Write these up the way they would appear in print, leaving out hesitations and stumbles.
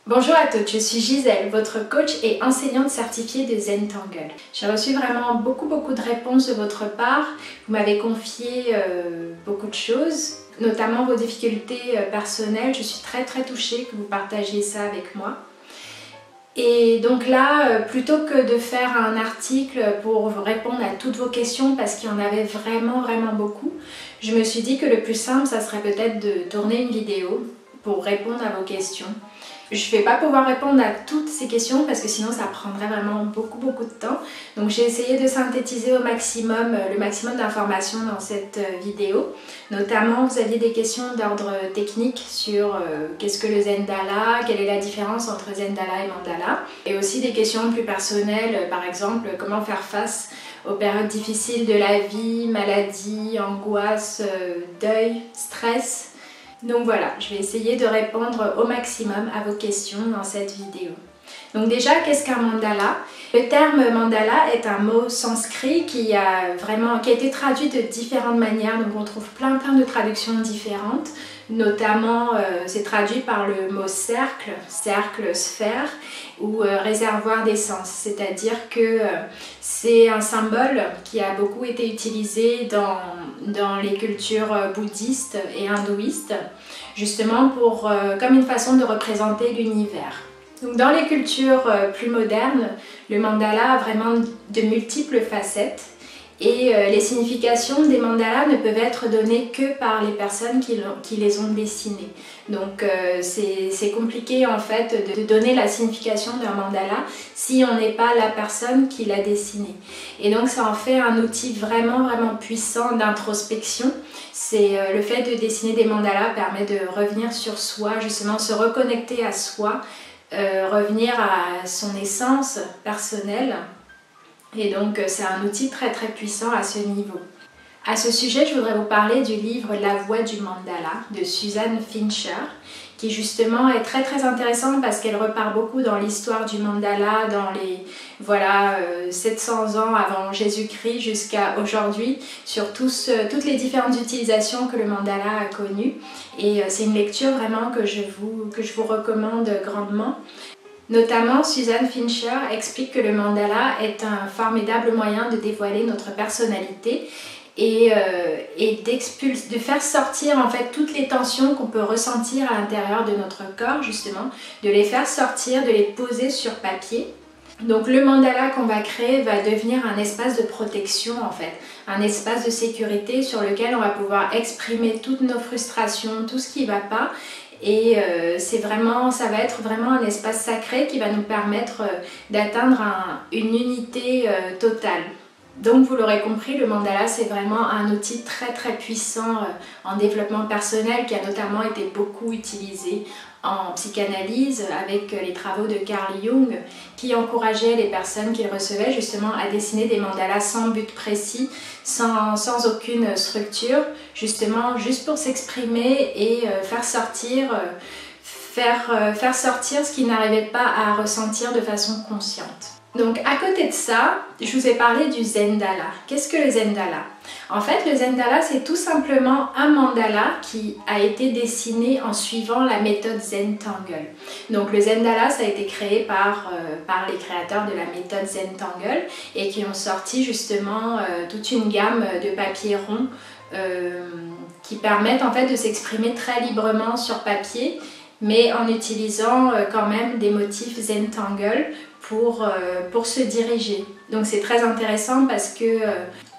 Bonjour à toutes, je suis Gisèle, votre coach et enseignante certifiée de Zentangle. J'ai reçu vraiment beaucoup de réponses de votre part. Vous m'avez confié beaucoup de choses, notamment vos difficultés personnelles. Je suis très touchée que vous partagiez ça avec moi. Et donc là, plutôt que de faire un article pour répondre à toutes vos questions, parce qu'il y en avait vraiment beaucoup, je me suis dit que le plus simple, ça serait peut-être de tourner une vidéo pour répondre à vos questions. Je ne vais pas pouvoir répondre à toutes ces questions parce que sinon ça prendrait vraiment beaucoup de temps. Donc j'ai essayé de synthétiser au maximum le maximum d'informations dans cette vidéo. Notamment vous aviez des questions d'ordre technique sur qu'est-ce que le Zendala, quelle est la différence entre Zendala et Mandala. Et aussi des questions plus personnelles, par exemple comment faire face aux périodes difficiles de la vie, maladie, angoisse, deuil, stress. Donc voilà, je vais essayer de répondre au maximum à vos questions dans cette vidéo. Donc déjà, qu'est-ce qu'un mandala? Le terme mandala est un mot sanskrit qui a été traduit de différentes manières. Donc on trouve plein de traductions différentes. Notamment, c'est traduit par le mot cercle, sphère ou réservoir d'essence. C'est-à-dire que c'est un symbole qui a beaucoup été utilisé dans les cultures bouddhistes et hindouistes, justement comme une façon de représenter l'univers. Donc dans les cultures plus modernes, le mandala a vraiment de multiples facettes. Et les significations des mandalas ne peuvent être données que par les personnes qui les ont dessinés. Donc c'est compliqué en fait de donner la signification d'un mandala si on n'est pas la personne qui l'a dessiné. Et donc ça en fait un outil vraiment puissant d'introspection. Le fait de dessiner des mandalas permet de revenir sur soi, justement se reconnecter à soi, revenir à son essence personnelle. Et donc c'est un outil très puissant à ce niveau. À ce sujet, je voudrais vous parler du livre La Voix du Mandala de Susan Fincher, qui justement est très intéressant parce qu'elle repart beaucoup dans l'histoire du mandala, dans les 700 ans avant Jésus-Christ jusqu'à aujourd'hui, sur toutes les différentes utilisations que le mandala a connues. Et c'est une lecture vraiment que je vous recommande grandement. Notamment, Susan Fincher explique que le mandala est un formidable moyen de dévoiler notre personnalité et de faire sortir en fait toutes les tensions qu'on peut ressentir à l'intérieur de notre corps, justement, de les faire sortir, de les poser sur papier. Donc le mandala qu'on va créer va devenir un espace de protection en fait, un espace de sécurité sur lequel on va pouvoir exprimer toutes nos frustrations, tout ce qui ne va pas. Et ça va être vraiment un espace sacré qui va nous permettre d'atteindre une unité totale. Donc vous l'aurez compris, le mandala c'est vraiment un outil très puissant en développement personnel qui a notamment été beaucoup utilisé en psychanalyse avec les travaux de Carl Jung qui encourageait les personnes qu'il recevait justement à dessiner des mandalas sans but précis, sans aucune structure, justement juste pour s'exprimer et faire sortir ce qu'ils n'arrivaient pas à ressentir de façon consciente. Donc à côté de ça, je vous ai parlé du Zendala. Qu'est-ce que le Zendala? En fait, le Zendala, c'est tout simplement un mandala qui a été dessiné en suivant la méthode Zentangle. Donc le Zendala, ça a été créé par les créateurs de la méthode Zentangle et qui ont sorti justement toute une gamme de papiers ronds qui permettent en fait de s'exprimer très librement sur papier, mais en utilisant quand même des motifs Zentangle pour se diriger. Donc c'est très intéressant parce que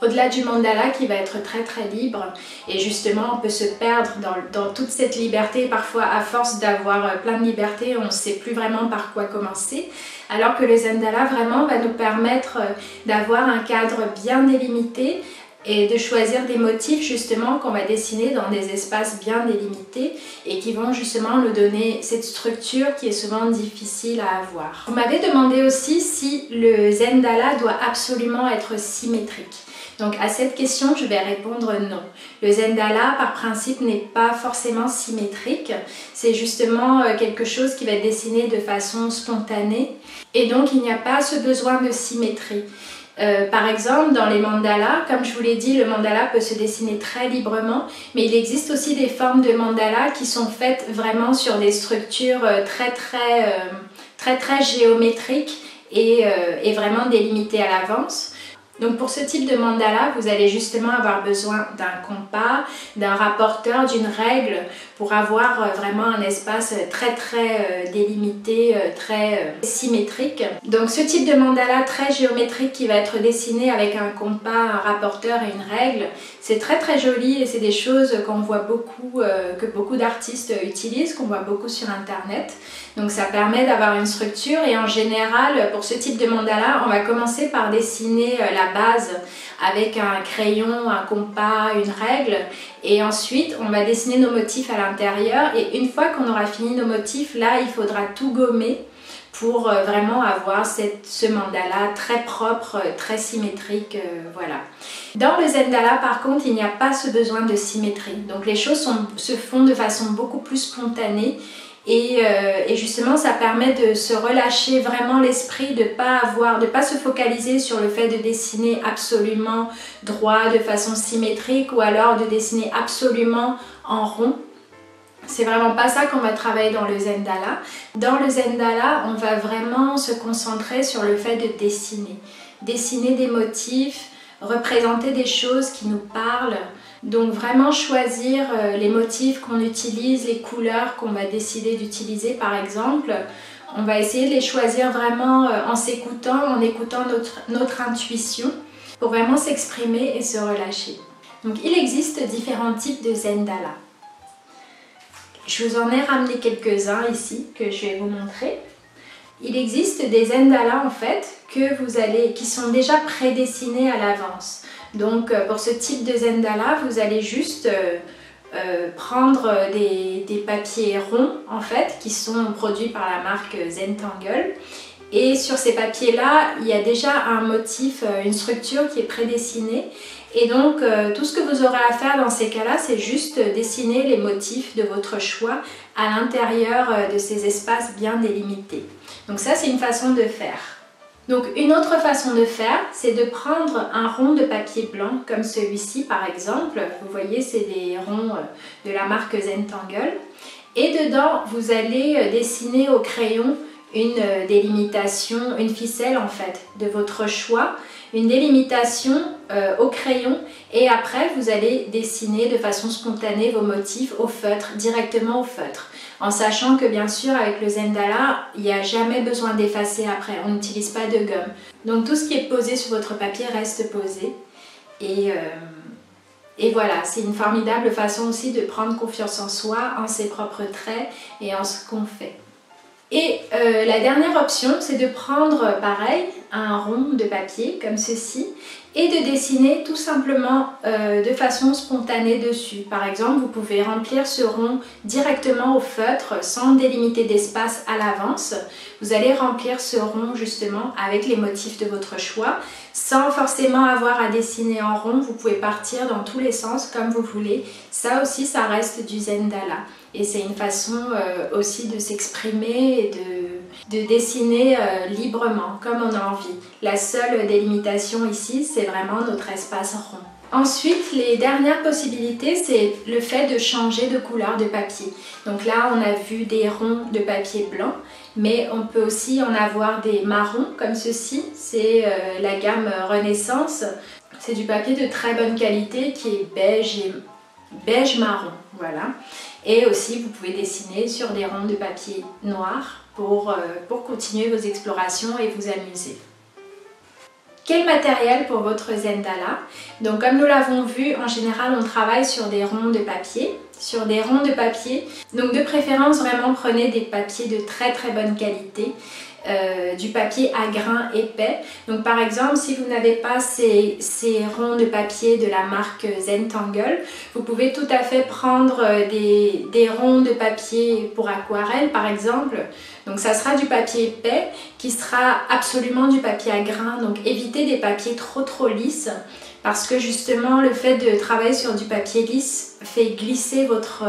au-delà du mandala qui va être très libre, et justement on peut se perdre dans toute cette liberté, parfois à force d'avoir plein de liberté on ne sait plus vraiment par quoi commencer, alors que le Zendala vraiment va nous permettre d'avoir un cadre bien délimité et de choisir des motifs justement qu'on va dessiner dans des espaces bien délimités et qui vont justement nous donner cette structure qui est souvent difficile à avoir. Vous m'avez demandé aussi si le Zendala doit absolument être symétrique. Donc à cette question, je vais répondre non. Le Zendala, par principe, n'est pas forcément symétrique. C'est justement quelque chose qui va être dessiné de façon spontanée et donc il n'y a pas ce besoin de symétrie. Par exemple, dans les mandalas, comme je vous l'ai dit, le mandala peut se dessiner très librement, mais il existe aussi des formes de mandala qui sont faites vraiment sur des structures très géométriques et vraiment délimitées à l'avance. Donc pour ce type de mandala, vous allez justement avoir besoin d'un compas, d'un rapporteur, d'une règle pour avoir vraiment un espace très délimité, très symétrique. Donc ce type de mandala très géométrique qui va être dessiné avec un compas, un rapporteur et une règle, c'est très joli et c'est des choses qu'on voit beaucoup, que beaucoup d'artistes utilisent, qu'on voit beaucoup sur internet. Donc ça permet d'avoir une structure et en général pour ce type de mandala, on va commencer par dessiner la base avec un crayon, un compas, une règle et ensuite on va dessiner nos motifs à l'intérieur et une fois qu'on aura fini nos motifs, là il faudra tout gommer pour vraiment avoir ce mandala très propre, très symétrique, voilà. Dans le Zendala par contre, il n'y a pas ce besoin de symétrie, donc les choses se font de façon beaucoup plus spontanée. Et justement ça permet de se relâcher vraiment l'esprit, de pas se focaliser sur le fait de dessiner absolument droit de façon symétrique ou alors de dessiner absolument en rond. C'est vraiment pas ça qu'on va travailler dans le Zendala. Dans le Zendala, on va vraiment se concentrer sur le fait de dessiner. Dessiner des motifs, représenter des choses qui nous parlent. Donc vraiment choisir les motifs qu'on utilise, les couleurs qu'on va décider d'utiliser par exemple. On va essayer de les choisir vraiment en s'écoutant, en écoutant notre intuition pour vraiment s'exprimer et se relâcher. Donc il existe différents types de Zendala. Je vous en ai ramené quelques-uns ici que je vais vous montrer. Il existe des Zendala en fait qui sont déjà prédessinés à l'avance. Donc pour ce type de Zendala, vous allez juste prendre des papiers ronds en fait qui sont produits par la marque Zentangle. Et sur ces papiers-là, il y a déjà un motif, une structure qui est prédessinée. Et donc tout ce que vous aurez à faire dans ces cas-là, c'est juste dessiner les motifs de votre choix à l'intérieur de ces espaces bien délimités. Donc ça, c'est une façon de faire. Donc une autre façon de faire, c'est de prendre un rond de papier blanc comme celui-ci par exemple. Vous voyez, c'est des ronds de la marque Zentangle. Et dedans, vous allez dessiner au crayon une délimitation, une ficelle en fait, de votre choix. Une délimitation au crayon et après vous allez dessiner de façon spontanée vos motifs au feutre, directement au feutre. En sachant que bien sûr avec le Zendala, il n'y a jamais besoin d'effacer après, on n'utilise pas de gomme. Donc tout ce qui est posé sur votre papier reste posé. Et voilà, c'est une formidable façon aussi de prendre confiance en soi, en ses propres traits et en ce qu'on fait. Et la dernière option, c'est de prendre pareil un rond de papier comme ceci et de dessiner tout simplement de façon spontanée dessus. Par exemple, vous pouvez remplir ce rond directement au feutre sans délimiter d'espace à l'avance. Vous allez remplir ce rond justement avec les motifs de votre choix sans forcément avoir à dessiner en rond. Vous pouvez partir dans tous les sens comme vous voulez. Ça aussi, ça reste du Zendala. Et c'est une façon aussi de s'exprimer et de dessiner librement, comme on a envie. La seule délimitation ici, c'est vraiment notre espace rond. Ensuite, les dernières possibilités, c'est le fait de changer de couleur de papier. Donc là, on a vu des ronds de papier blanc, mais on peut aussi en avoir des marrons comme ceci. C'est la gamme Renaissance. C'est du papier de très bonne qualité qui est beige marron, voilà. Et aussi, vous pouvez dessiner sur des ronds de papier noir pour continuer vos explorations et vous amuser. Quel matériel pour votre Zendala? Donc comme nous l'avons vu, en général on travaille sur des ronds de papier. Donc de préférence vraiment prenez des papiers de très bonne qualité. Du papier à grains épais. Donc par exemple, si vous n'avez pas ces ronds de papier de la marque Zentangle, vous pouvez tout à fait prendre des ronds de papier pour aquarelle par exemple. Donc ça sera du papier épais qui sera absolument du papier à grains. Donc évitez des papiers trop lisses parce que justement le fait de travailler sur du papier lisse fait glisser votre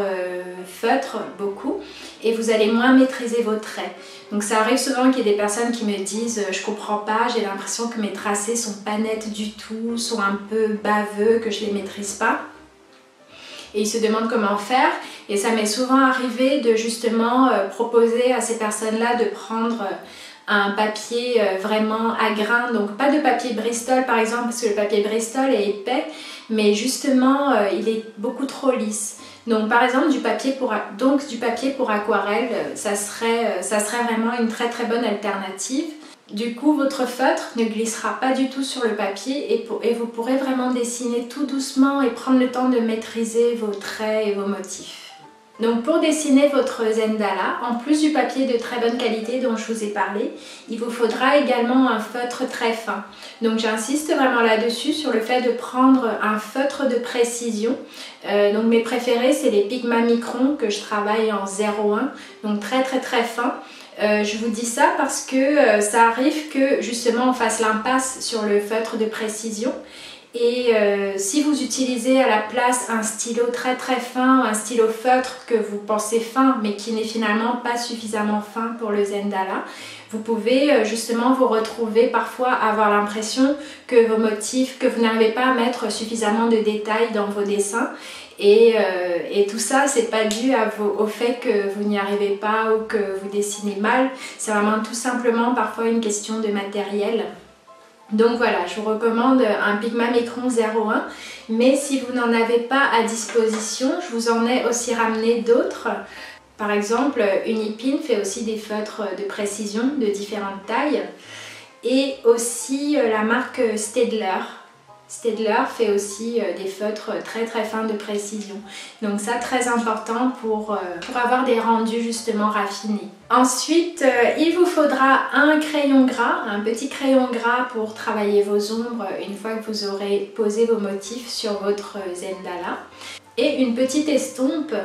feutre beaucoup et vous allez moins maîtriser vos traits. Donc ça arrive souvent qu'il y ait des personnes qui me disent je comprends pas, j'ai l'impression que mes tracés sont pas nets du tout, sont un peu baveux, que je les maîtrise pas. Et ils se demandent comment faire et ça m'est souvent arrivé de justement proposer à ces personnes-là de prendre un papier vraiment à grains, donc pas de papier Bristol par exemple, parce que le papier Bristol est épais, mais justement il est beaucoup trop lisse. Donc par exemple du papier pour aquarelle, ça serait vraiment une très bonne alternative. Du coup votre feutre ne glissera pas du tout sur le papier et vous pourrez vraiment dessiner tout doucement et prendre le temps de maîtriser vos traits et vos motifs. Donc pour dessiner votre Zendala, en plus du papier de très bonne qualité dont je vous ai parlé, il vous faudra également un feutre très fin. Donc j'insiste vraiment là-dessus sur le fait de prendre un feutre de précision. Donc mes préférés c'est les Pigma Micron que je travaille en 0,1, donc très fin. Je vous dis ça parce que ça arrive que justement on fasse l'impasse sur le feutre de précision. Et si vous utilisez à la place un stylo très fin, un stylo feutre que vous pensez fin mais qui n'est finalement pas suffisamment fin pour le Zendala, vous pouvez justement vous retrouver parfois à avoir l'impression que vos motifs, que vous n'arrivez pas à mettre suffisamment de détails dans vos dessins. Et tout ça, c'est pas dû au fait que vous n'y arrivez pas ou que vous dessinez mal, c'est vraiment tout simplement parfois une question de matériel. Donc voilà, je vous recommande un Pigma Micron 0,1, mais si vous n'en avez pas à disposition, je vous en ai aussi ramené d'autres. Par exemple, Unipin fait aussi des feutres de précision de différentes tailles et aussi la marque Staedtler. Staedtler fait aussi des feutres très fins de précision. Donc ça, très important pour avoir des rendus justement raffinés. Ensuite, il vous faudra un crayon gras, un petit crayon gras pour travailler vos ombres une fois que vous aurez posé vos motifs sur votre Zendala. Et une petite estompe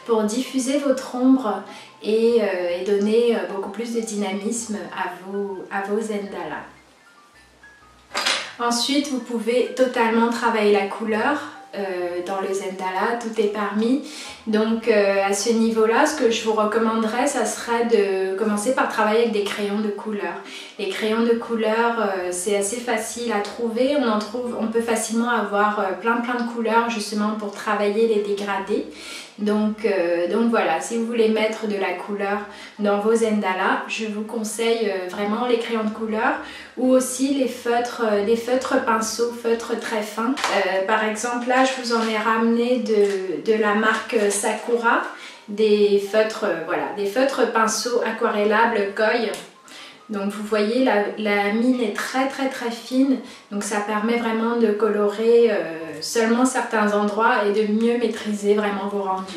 pour diffuser votre ombre et donner beaucoup plus de dynamisme à vos Zendala. Ensuite, vous pouvez totalement travailler la couleur dans le Zendala, tout est permis. Donc à ce niveau-là, ce que je vous recommanderais, ça serait de commencer par travailler avec des crayons de couleur. Les crayons de couleur, c'est assez facile à trouver. On peut facilement avoir plein de couleurs justement pour travailler les dégradés. Donc voilà, si vous voulez mettre de la couleur dans vos Zendala, je vous conseille vraiment les crayons de couleur ou aussi les feutres pinceaux, feutres très fins. Par exemple là, je vous en ai ramené de la marque Sakura, des feutres pinceaux aquarellables Koi. Donc vous voyez, la mine est très fine, donc ça permet vraiment de colorer seulement certains endroits et de mieux maîtriser vraiment vos rendus.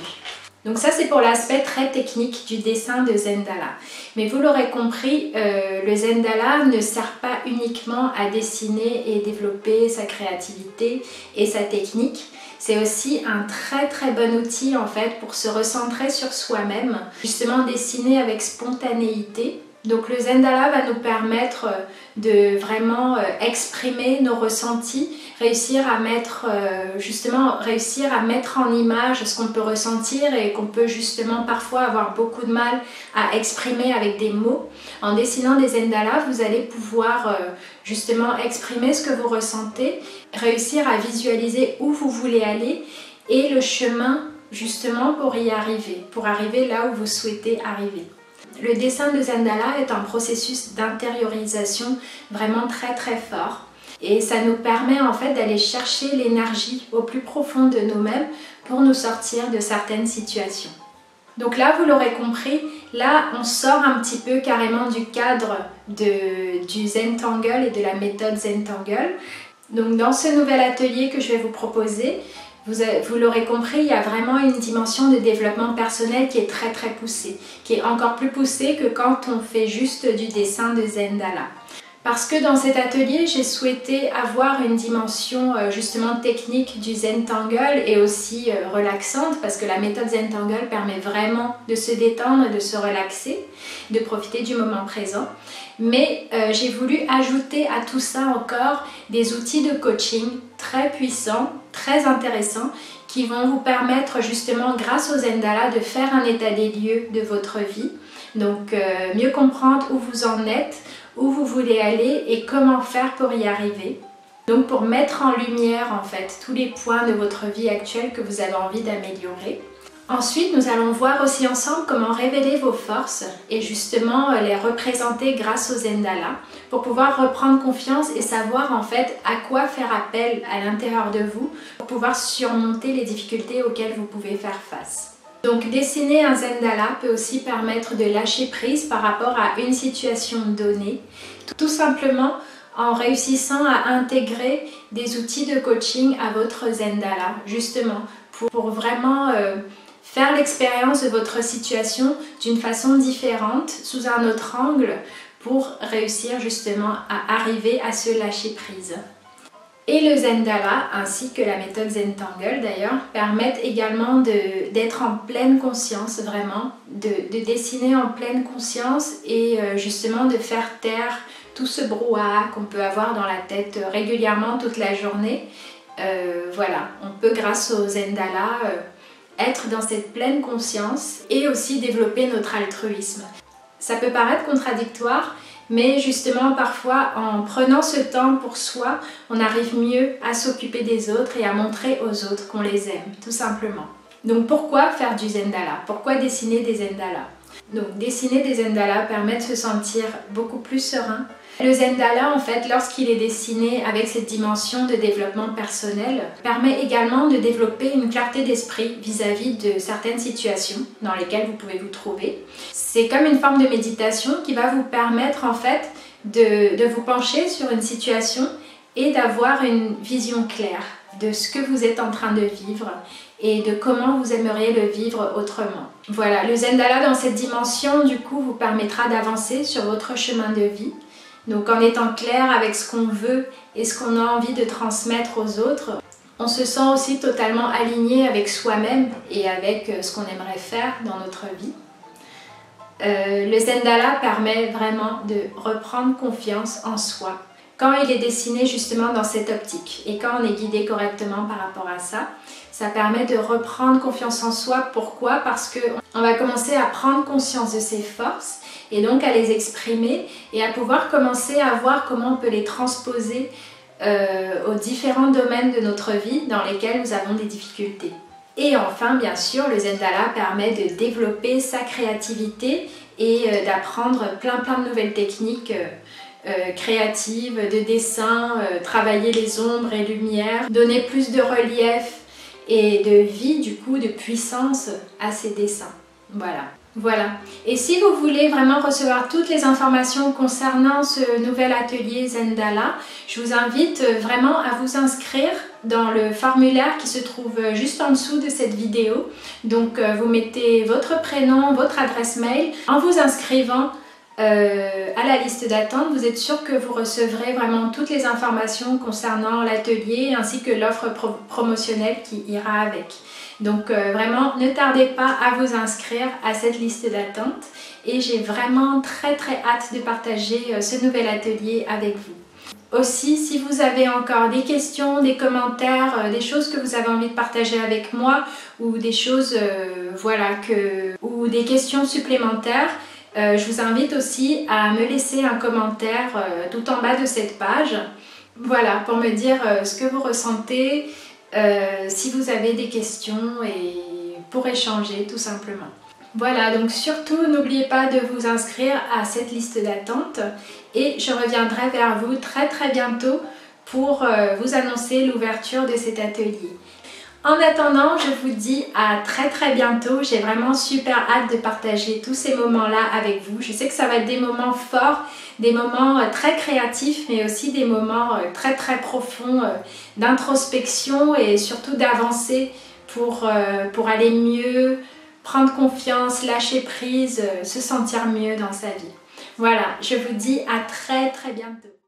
Donc ça c'est pour l'aspect très technique du dessin de Zendala. Mais vous l'aurez compris, le Zendala ne sert pas uniquement à dessiner et développer sa créativité et sa technique. C'est aussi un très bon outil en fait pour se recentrer sur soi-même, justement dessiner avec spontanéité. Donc le Zendala va nous permettre de vraiment exprimer nos ressentis, réussir à mettre en image ce qu'on peut ressentir et qu'on peut justement parfois avoir beaucoup de mal à exprimer avec des mots. En dessinant des Zendala, vous allez pouvoir justement exprimer ce que vous ressentez, réussir à visualiser où vous voulez aller et le chemin justement pour y arriver, pour arriver là où vous souhaitez arriver. Le dessin de Zendala est un processus d'intériorisation vraiment très fort et ça nous permet en fait d'aller chercher l'énergie au plus profond de nous-mêmes pour nous sortir de certaines situations. Donc là, vous l'aurez compris, là on sort un petit peu carrément du cadre du Zentangle et de la méthode Zentangle. Donc dans ce nouvel atelier que je vais vous proposer, vous l'aurez compris, il y a vraiment une dimension de développement personnel qui est très poussée, qui est encore plus poussée que quand on fait juste du dessin de Zendala. Parce que dans cet atelier, j'ai souhaité avoir une dimension justement technique du Zentangle et aussi relaxante, parce que la méthode Zentangle permet vraiment de se détendre, de se relaxer, de profiter du moment présent. Mais j'ai voulu ajouter à tout ça encore des outils de coaching très puissants, très intéressants, qui vont vous permettre justement, grâce au Zendala, de faire un état des lieux de votre vie. Donc mieux comprendre où vous en êtes, où vous voulez aller et comment faire pour y arriver. Donc pour mettre en lumière en fait tous les points de votre vie actuelle que vous avez envie d'améliorer. Ensuite, nous allons voir aussi ensemble comment révéler vos forces et justement les représenter grâce au Zendala pour pouvoir reprendre confiance et savoir en fait à quoi faire appel à l'intérieur de vous pour pouvoir surmonter les difficultés auxquelles vous pouvez faire face. Donc dessiner un Zendala peut aussi permettre de lâcher prise par rapport à une situation donnée, tout simplement en réussissant à intégrer des outils de coaching à votre Zendala, justement pour vraiment faire l'expérience de votre situation d'une façon différente, sous un autre angle, pour réussir justement à arriver à se lâcher prise. Et le Zendala, ainsi que la méthode Zentangle d'ailleurs, permettent également d'être en pleine conscience, vraiment, de dessiner en pleine conscience et justement de faire taire tout ce brouhaha qu'on peut avoir dans la tête régulièrement toute la journée. Voilà, on peut grâce au Zendala être dans cette pleine conscience et aussi développer notre altruisme. Ça peut paraître contradictoire, mais justement parfois en prenant ce temps pour soi, on arrive mieux à s'occuper des autres et à montrer aux autres qu'on les aime, tout simplement. Donc pourquoi faire du Zendala? Pourquoi dessiner des Zendalas? Donc dessiner des Zendalas permet de se sentir beaucoup plus serein. Le Zendala, en fait, lorsqu'il est dessiné avec cette dimension de développement personnel, permet également de développer une clarté d'esprit vis-à-vis de certaines situations dans lesquelles vous pouvez vous trouver. C'est comme une forme de méditation qui va vous permettre, en fait, de vous pencher sur une situation et d'avoir une vision claire de ce que vous êtes en train de vivre et de comment vous aimeriez le vivre autrement. Voilà, le Zendala dans cette dimension, du coup, vous permettra d'avancer sur votre chemin de vie. Donc en étant clair avec ce qu'on veut et ce qu'on a envie de transmettre aux autres, on se sent aussi totalement aligné avec soi-même et avec ce qu'on aimerait faire dans notre vie. Le Zendala permet vraiment de reprendre confiance en soi quand il est dessiné justement dans cette optique et quand on est guidé correctement par rapport à ça. Ça permet de reprendre confiance en soi. Pourquoi? Parce qu'on va commencer à prendre conscience de ses forces et donc à les exprimer et à pouvoir commencer à voir comment on peut les transposer aux différents domaines de notre vie dans lesquels nous avons des difficultés. Et enfin, bien sûr, le Zendala permet de développer sa créativité et d'apprendre plein de nouvelles techniques créatives, de dessin, travailler les ombres et lumières, donner plus de relief et de vie, du coup, de puissance à ces dessins. Voilà. Et si vous voulez vraiment recevoir toutes les informations concernant ce nouvel atelier Zendala, je vous invite vraiment à vous inscrire dans le formulaire qui se trouve juste en dessous de cette vidéo. Donc vous mettez votre prénom, votre adresse mail. En vous inscrivant à la liste d'attente, vous êtes sûr que vous recevrez vraiment toutes les informations concernant l'atelier ainsi que l'offre promotionnelle qui ira avec. Donc vraiment, ne tardez pas à vous inscrire à cette liste d'attente et j'ai vraiment très hâte de partager ce nouvel atelier avec vous. Aussi, si vous avez encore des questions, des commentaires, des choses que vous avez envie de partager avec moi ou des choses, ou des questions supplémentaires, je vous invite aussi à me laisser un commentaire tout en bas de cette page, voilà, pour me dire ce que vous ressentez, si vous avez des questions et pour échanger tout simplement. Voilà, donc surtout n'oubliez pas de vous inscrire à cette liste d'attente et je reviendrai vers vous très bientôt pour vous annoncer l'ouverture de cet atelier. En attendant, je vous dis à très bientôt. J'ai vraiment super hâte de partager tous ces moments-là avec vous. Je sais que ça va être des moments forts, des moments très créatifs, mais aussi des moments très profonds d'introspection et surtout d'avancer pour aller mieux, prendre confiance, lâcher prise, se sentir mieux dans sa vie. Voilà, je vous dis à très bientôt.